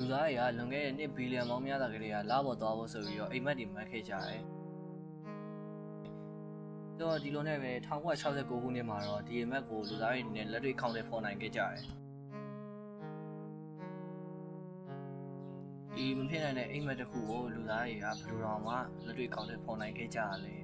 လူသားတွေကလွန်ခဲ့တဲ့နှစ်ဘီလီယံပေါင်းများစွာကလေးကလာပေါ်သွားဖို့ဆိုပြီးတော့အိမ်မက်တွေမှတ်ခဲ့ကြတယ်တော့ဒီလိုနဲ့ပဲ1969ခုနှစ်မှာတော့ဒီအိမ်မက်ကိုလူသားတွေနဲ့လက်တွေ့ခေါင်းထဲပေါ်နိုင်ခဲ့ကြတယ်ဒီမဖြစ်နိုင်တဲ့အိမ်မက်တစ်ခုကိုလူသားတွေကဘယ်လိုတော့မှလက်တွေ့ခေါင်းထဲပေါ်နိုင်ခဲ့ကြရလဲ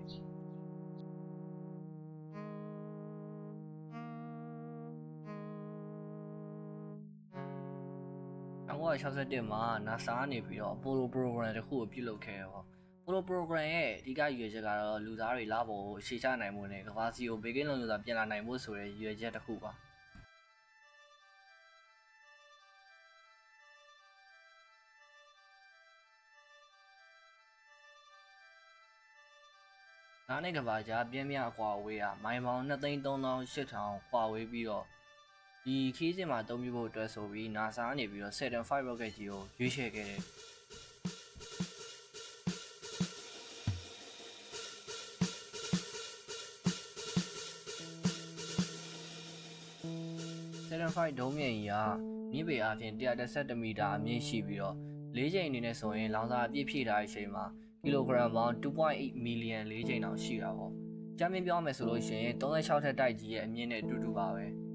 1961မှာ NASA ကနေပြီးတော့ Apollo program တစ်ခုကိုပြုလုပ်ခဲ့ရော Apollo program ရဲ့အဓိကရည်ရွယ်ချက်ကတော့လူသားတွေလပေါ်ကိုရှေ့ချနိုင်မှုနဲ့ကမ္ဘာစီကိုဘေးကင်းလုံခြုံစွာပြန်လာနိုင်မှုဆိုတဲ့ရည်ရွယ်ချက်တစ်ခုပါနားနဲ့ကဘာကြားပြင်းပြအကွာအဝေးကမိုင်ပေါင်း2,38000ကွာဝေးပြီးတော့ဒီခီးစဉ်မှာအသုံးပြုဖို့အတွက်ဆိုပြီး NASA ကနေပြီးတော့ Saturn V rocket ကြီးကိုရွေးချယ်ခဲ့တယ်Saturn V ဒုံးမြင်ကြီးကမြင့်ပေအားဖြင့်117မီတာအမြင့်ရှိပြီးတော့၄ချိန်အနေနဲ့ဆိုရင်လောင်စာအပြည့်ဖြည့်ထားတဲ့အချိန်မှာကီလိုဂရမ်ပေါင်း 2.8 မီလီယံ၄ချိန်တောင်ရှိတာပေါ့။ကြမ်းမြင့်ပြောမယ်ဆိုလို့ရှိရင်36ထက်တိုက်ကြီးရဲ့အမြင့်နဲ့အတူတူပါပဲ။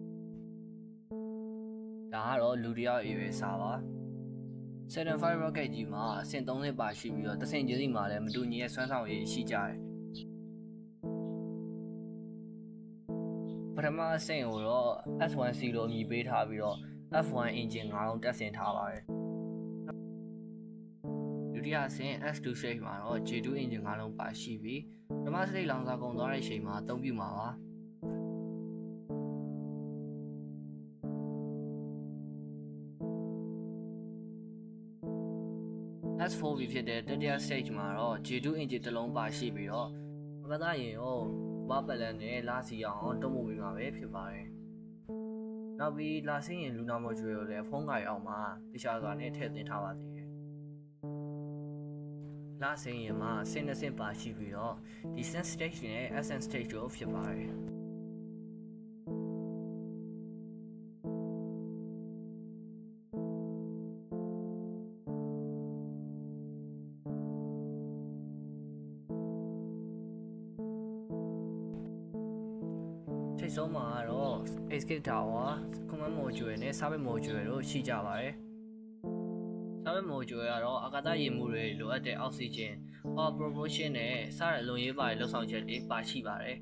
ဒါကတော့လူတယောက်အရွယ်စားပါ။ Saturn V rocket ကြီးမှာအဆင့်30ပါရှိပြီးတော့တစ်ဆင့်ချင်းစီမှာလည်းမတူညီတဲ့စွမ်းဆောင်ရည်ရှိကြတယ်။ပထမအဆင့်ကိုတော့ S1C လို့အမည်ပေးထားပြီးတော့ F1 engine 9လုံးတပ်ဆင်ထားပါတယ်။ဒုတိယအဆင့် S2 stage မှာတော့ J2 engine 9လုံးပါရှိပြီးဓမ္မစရိတ်လောင်စာကုန်သွားတဲ့အချိန်မှာအသုံးပြုမှာပါ။ S4V ဖြစ်တဲ့တတိယ stage မှာတော့ J2 engine တစ်လုံးပါရှိပြီးတော့ဘာသာရင်ရောဘာပလန်နဲ့လာစီအောင်တုံးမှုပေးမှာပဲဖြစ်ပါတယ်။နောက်ပြီးလာစင်းရင်လူနာမော်ဂျူကိုလည်းဖုန်းကိုင်အောင်မှာတခြားစွာနဲ့ထည့်သွင်းထားပါသေးတယ်။လာစင်းရင်မှာဆင်းနှစ်ဆင်းပါရှိပြီးတော့ဒီ Sense stage နဲ့ Essence stage တို့ဖြစ်ပါတယ်။ထိပ်ဆုံးမှာတော့ Escape Tower, Command Module နဲ့ Service Module တို့ရှိကြပါတယ်။ Service Module ကတော့အာကာသယာဉ်မှုတွေလိုအပ်တဲ့ Oxygen, Power Promotion နဲ့စတဲ့အလွန်ရေးပါတဲ့လုပ်ဆောင်ချက်တွေပါရှိပါတယ်။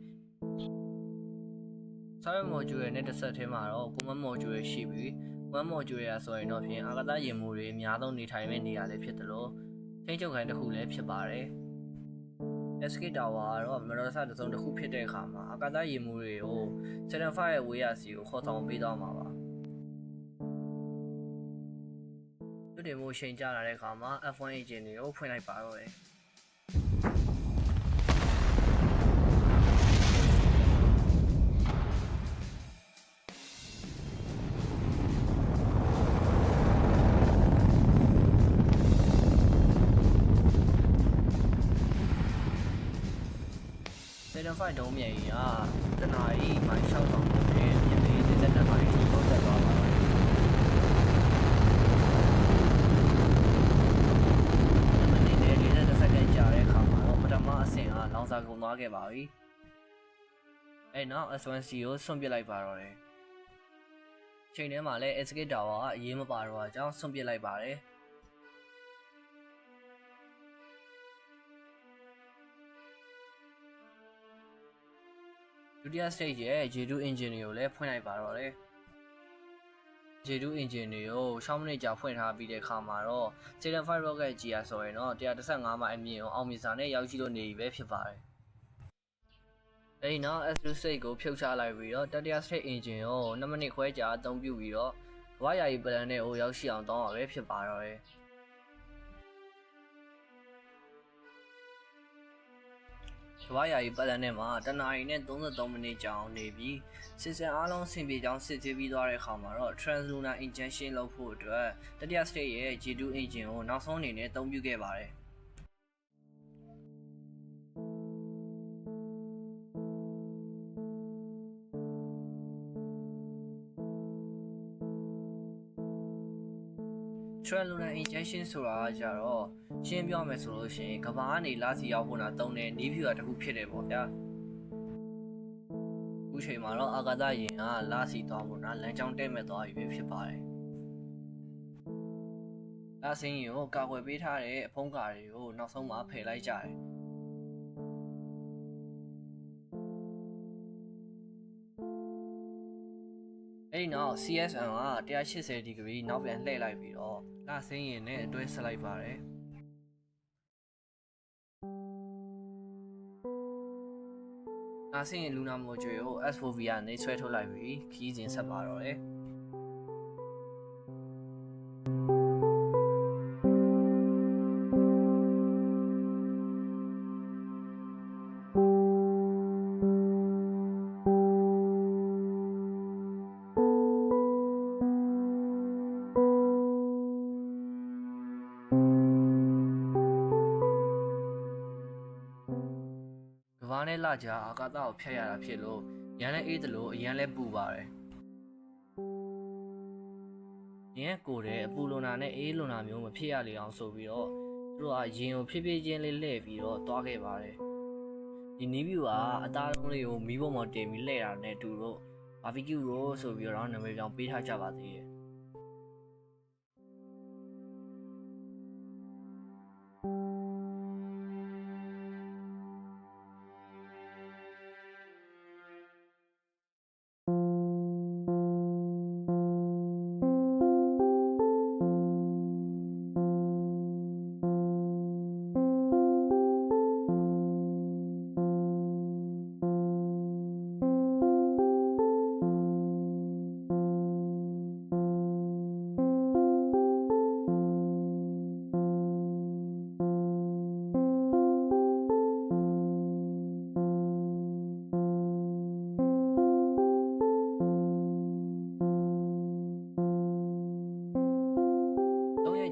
Service Module နဲ့တစ်ဆက်တည်းမှာတော့ Command Module ရှိပြီး Command Module ရဆိုရင်တော့ဖြင့်အာကာသယာဉ်မှုတွေအများဆုံးနေထိုင်မယ့်နေရာလေးဖြစ်တယ်လို့ထိန်းချုပ်ခိုင်းတစ်ခုလည်းဖြစ်ပါတယ်။ Escape Tower ကတော့မတော်တဆတစ်စုံတစ်ခုဖြစ်တဲ့အခါမှာအာကာသယာဉ်မှုတွေကို Saturn V ရဲ့ဝေးရစီကိုခေါ်ဆောင်ပေးသွားမှာပါ။ဒီမိုချိန်ကြလာတဲ့အခါမှာ F1 engine တွေကိုဖွင့်လိုက်ပါတော့တယ်။ Saturn V ဒုံးမြင်ကြီးကတနာရီမိုင်6000နဲ့မြင့်ပေ32မိုင်ထိပို့တက်သွားပါမယ်။မနေ့နဲ့40စက္ကန့်ကြာတဲ့အခါမှာတော့ပထမအဆင့်ကလောင်စာကုန်သွားခဲ့ပါပြီ။အဲနောက် S1C ကိုဆွန့်ပစ်လိုက်ပါတော့တယ်။ချိန်ထဲမှာလည်း Escape Tower ကအရေးမပါတော့အကြောင်းဆွန့်ပစ်လိုက်ပါတယ်။ဒုတိယ stage ရဲ့ J2 engine တွေကိုလည်းဖွင့်လိုက်ပါတော့တယ်။ J2 engine တွေကို6မိနစ်ကြာဖွင့်ထားပြီးတဲ့အခါမှာတော့ Saturn V rocket ကြီးဆိုရင်တော့115မိုင်အမြင့်ကိုအောင်မြင်စွာနဲ့ရောက်ရှိလို့နေပြီပဲဖြစ်ပါတယ်။အဲဒီနောက် S2 stage ကိုဖြုတ်ချလိုက်ပြီးတော့တတိယ stage engine ကို2မိနစ်ခွဲကြာအသုံးပြုပြီးတော့ကမ္ဘာ့ယာယီပလန်နဲ့ကိုရောက်ရှိအောင်တောင်းပါပဲဖြစ်ပါတော့တယ်။ကမ္ဘာ့ယာယီပတ်လည်နဲ့မှာတနာရီနဲ့33မိနစ်ကြာအောင်နေပြီးစစ်စင်အားလုံးဆင်ပြေကြောင်းစစ်ဆေးပြီးသွားတဲ့အခါမှာတော့ Translunar Injection လုပ်ဖို့အတွက်တတိယ stage ရဲ့ J2 engine ကိုနောက်ဆုံးအနေနဲ့အသုံးပြုခဲ့ပါတယ်။ Adrenaline injection ဆိုတာကြတော့ရှင်းပြောမယ်ဆိုလို့ရှိရင်ကဘာကနေလာစီရောက်ဖို့နာတုံးတဲ့နီးဖြူတာတစ်ခုဖြစ်တယ်ပေါ့ဗျာအခုချိန်မှာတော့အာကာသယာဉ်ကလာစီသွားဖို့နာလမ်းကြောင်းတဲ့မဲ့သွားပြီဖြစ်ပါတယ်လာစင်းရင်ကိုကာကွယ်ပေးထားတဲ့အဖုံးကာတွေကိုနောက်ဆုံးမှာဖယ်လိုက်ကြတယ်အဲ့ဒီနောက် CSM က180ဒီဂရီနောက်ပြန်လှည့်လိုက်ပြီးတော့လာစင်းရင်နဲ့အတွဲဆက်လိုက်ပါတယ်လာစင်းရင်လူနာမိုဂျွေကို S4V ကနေဆွဲထုတ်လိုက်ပြီးခီးစဉ်ဆက်ပါတော့တယ်ဘာနဲ့လာကြအာကာသကိုဖျက်ရတာဖြစ်လို့ရန်လည်းအေးတယ်လို့အရန်လည်းပူပါတယ်ရန်ကိုတဲ့အပူလွန်တာနဲ့အေးလွန်တာမျိုးမဖြစ်ရလေအောင်ဆိုပြီးတော့သူတို့ကရင်ကိုဖြည်းဖြည်းချင်းလေးလှည့်ပြီးတော့သွားခဲ့ပါတယ်ဒီနီးဗျူကအသားလုံးလေးကိုမီးပုံပေါ်တင်ပြီးလှည့်တာနဲ့တူတော့ဘာဘီကျူရိုဆိုပြီးတော့နာမည်ပြောင်းပေးထားကြပါသေးတယ်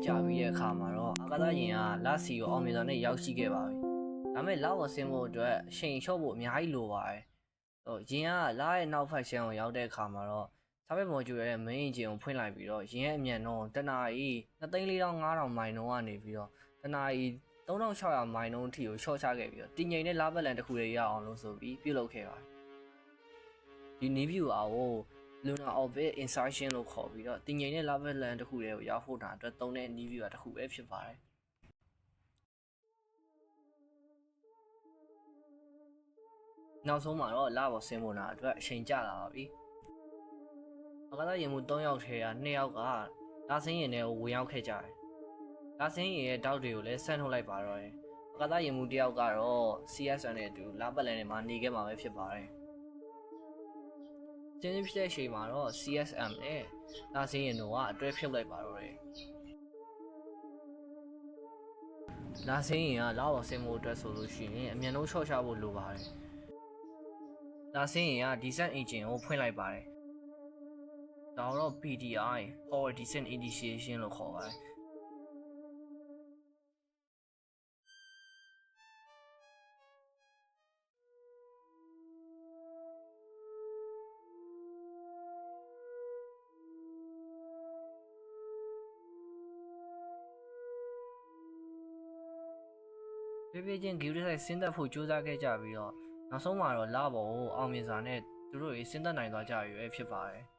ကြာပြီးတဲ့အခါမှာတော့အာကာသယာဉ်ကလာစီကိုအောင်မြင်စွာနဲ့ရောက်ရှိခဲ့ပါပြီ။ဒါပေမဲ့လောက်ဝဆင်းဖို့အတွက်အချိန်လျှော့ဖို့အများကြီးလိုပါတယ်။ယာဉ်ကလာရဲ့နောက်ဖက်ရှမ်းကိုရောက်တဲ့အခါမှာတော့စာပေမော်ဂျူရဲ့ main engine ကိုဖွင့်လိုက်ပြီးတော့ယာဉ်ရဲ့အမြန်နှုန်းတနာရီ2,450,000 မိုင်နှုန်းကနေပြီးတော့တနာရီ3,600 မိုင်နှုန်းအထိကိုလျှော့ချခဲ့ပြီးတော့တည်ငြိမ်တဲ့လာဘက်လန်တစ်ခုလေးရအောင်လို့ဆိုပြီးပြုလုပ်ခဲ့ပါတယ်။ဒီနီးဗျူအားကိုLunar Orbit Insertion လို့ခေါ်ပြီးတော့တင်ငိမ့်တဲ့ level land တစ်ခုတည်းကိုရောက်ဖို့တာအတွက်သုံးတဲ့ new view တစ်ခုပဲဖြစ်ပါတယ်နောက်ဆုံးမှာတော့လာပေါ်ဆင်းဖို့တာအတွက်အချိန်ကြာလာပါပြီအာကာသယာဉ်မှူး3ယောက်ထဲက2ယောက်ကလာဆင်းရင်တွေကိုဝင်ရောက်ခဲ့ကြတယ်လာဆင်းရင်ရဲ့တောက်တွေကိုလည်းဆန့်ထုတ်လိုက်ပါတော့တယ်အာကာသယာဉ်မှူးတစ်ယောက်ကတော့ CSN နဲ့အတူလာပတ်လန်ထဲမှာနေခဲ့မှာပဲဖြစ်ပါတယ်ကျင်းဖြစ်တဲ့အချိန်မှာတော့ CSM နဲ့လာစင်းရင်တို့ကအတွဲဖြုတ်လိုက်ပါတော့တယ်လာစင်းရင်ကလာပေါ်ဆင်းဖို့အတွက်ဆိုလို့ရှိရင်အမြန်ဆုံးရှော့ချဖို့လိုပါတယ်လာစင်းရင်က descent engine ကိုဖွင့်လိုက်ပါတယ်ဒါတော့ PDI Power Descent Initiation လို့ခေါ်ပါတယ်ပြေးပြေးချင်း gear design ဆင်းသက်ဖို့ကြိုးစားခဲ့ကြပြီးတော့နောက်ဆုံးမှာတော့လာပေါ်ကိုအောင်မြင်စွာနဲ့သူတို့တွေဆင်းသက်နိုင်သွားကြပြီပဲဖြစ်ပါတယ်။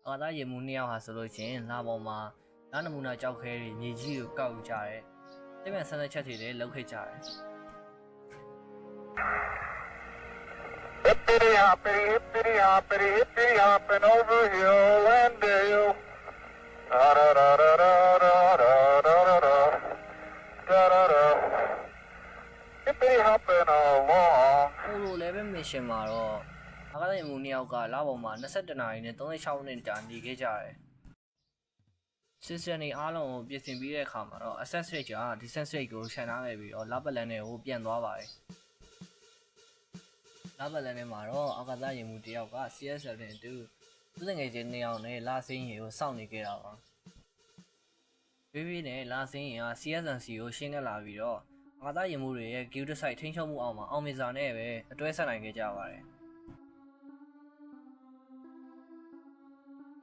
အာသာရေမှု2ယောက်ဟာဆိုလို့ချင်းလာပေါ်မှာနားနမူနာကြောက်ခဲတွေမြေကြီးကိုကောက်ယူကြတယ်။တိမ်မှန်ဆန်းသက်ချက်တွေလည်းလုပ်ခဲ့ကြတယ်။ Hippity hoppity hippity hoppity hippity hopping over hill and dale. Da da da da da da da da da da da da da. Hippity hopping along. ဟိုလို level mission မှာတော့အာကာသယာဉ်မှူး2ယောက်ကလာပေါ်မှာ22နာရီနဲ့36မိနစ်ကြာနေခဲ့ကြတယ်။ System တွေအားလုံးကိုပြင်ဆင်ပြီးတဲ့အခါမှာတော့ access rate က descent rate ကိုခြံထားခဲ့ပြီးတော့လာပတ်လန်တွေကိုပြန်သွားပါတယ်။လာပတ်လန်ထဲမှာတော့အာကာသယာဉ်မှူး1ယောက်က CSL နဲ့အတူသူငယ်ချင်း2ယောက်နဲ့လာစင်းရီကိုစောင့်နေခဲ့တာပါ။ပြေးပြေးနဲ့လာစင်းရီက CSNC ကိုရှင်းခဲ့လာပြီးတော့အာကာသယာဉ်မှူးတွေရဲ့ guild site ထိန်းချုပ်မှုအောက်မှာအောင်မြင်စွာနဲ့ပဲအတွဲဆက်နိုင်ခဲ့ကြပါတယ်။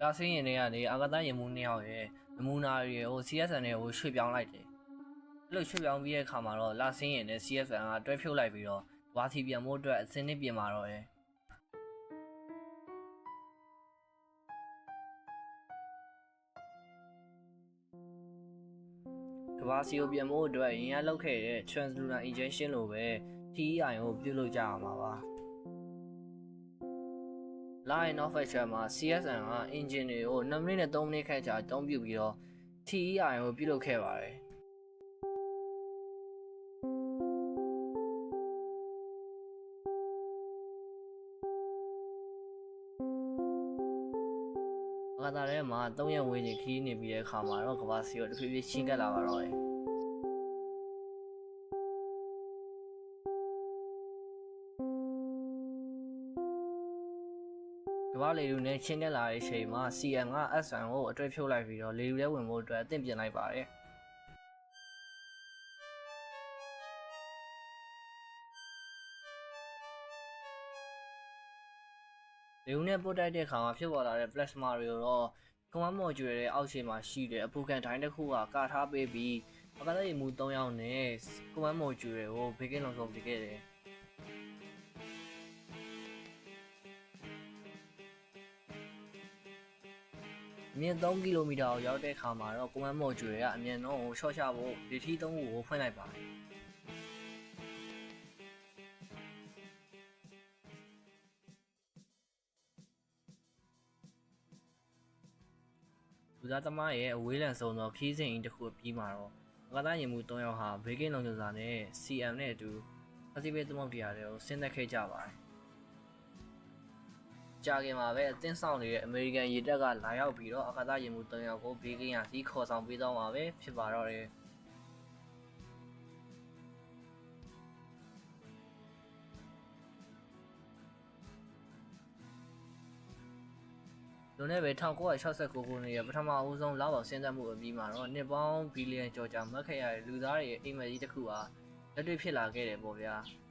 ဒါဆင်းရင်တွေကနေအာကာသယာဉ်မှူး2ယောက်ရဲ့နမူနာတွေကို CSN တွေကိုရွှေ့ပြောင်းလိုက်တယ်အဲ့လိုရွှေ့ပြောင်းပြီးတဲ့အခါမှာတော့လာဆင်းရင်နဲ့ CSN ကတွဲဖြုတ်လိုက်ပြီးတော့ဝါစီပြန်ဖို့အတွက်အစင်းနစ်ပြင်มาတော့တယ်ကဘာစီကိုပြန်ဖို့အတွက်ရင်ရလောက်ခဲ့တဲ့ translunar injection လိုပဲ TEI ကိုပြုလုပ်ကြရမှာပါ Line of Action မှာ CSN က engine တွေကို2မိနစ်နဲ့3မိနစ်ခန့်ကြာအသုံးပြုပြီးတော့ TEI ကိုပြုလုပ်ခဲ့ပါတယ်အာကာသထဲမှာ3ရက်ဝန်းကျင်ခရီးနေပြီးတဲ့အခါမှာတော့ကမ္ဘာစီကိုတဖြည်းဖြည်းချင်းကပ်လာပါတော့တယ်ကမ္ဘာလေလူနဲ့ချင်းကပ်လာတဲ့အချိန်မှာ CM က SN ကိုအတွဲဖြုတ်လိုက်ပြီးတော့လေလူထဲဝင်ဖို့အတွက်အသင့်ပြင်လိုက်ပါတယ်လေဦးနဲ့ပုတ်တိုက်တဲ့အခါမှာဖြစ်ပေါ်လာတဲ့ plasma တွေကိုတော့ command module ရဲ့အောက်ခြေမှာရှိတဲ့အပူခံတိုင်းတစ်ခုကကာထားပေးပြီးအာကာသယာဉ်မှူး3ယောက်နဲ့ command module တွေကိုဘေးကင်းလုံဆုံးပြခဲ့တယ်အမြင့်3ကီလိုမီတာကိုရောက်တဲ့အခါမှာတော့ command module ရဲ့အမြင့်နှုန်းကိုရှော့ချဖို့ဒီထီး3ခုကိုဖွင့်လိုက်ပါတယ်လူသားသမားရဲ့အဝေးလံဆုံးသောခီးစဉ်အင်းတစ်ခုပြီးမှာတော့အာကာသယာဉ်မှူး3ယောက်ဟာဘေးကင်းလုံခြုံစွာနဲ့ CM နဲ့အတူပစိဖိတ်သမုဒ္ဒရာတွေကိုဆင်းသက်ခဲ့ကြပါတယ်ကြာခင်မှာပဲအသင်းဆောင်နေတဲ့အမေရိကန်ရေတပ်ကလာရောက်ပြီးတော့အာကာသယာဉ်မှူး3ယောက်ကိုဘေးကင်းရာစီးခေါ်ဆောင်ပေးသွားမှာပဲဖြစ်ပါတော့တယ်လွန်ခဲ့တဲ့1969ခုနှစ်ရဲ့ပထမအဦးဆုံးလပေါင်းဆင်းသက်မှုအပြီးမှာတော့နှစ်ပေါင်းဘီလီယံကျော်ကြာမှတ်ခဲ့ရတဲ့လူသားတွေရဲ့အိမ်မက်ကြီးတစ်ခုဟာလက်တွေ့ဖြစ်လာခဲ့တယ်ပေါ့ဗျာ။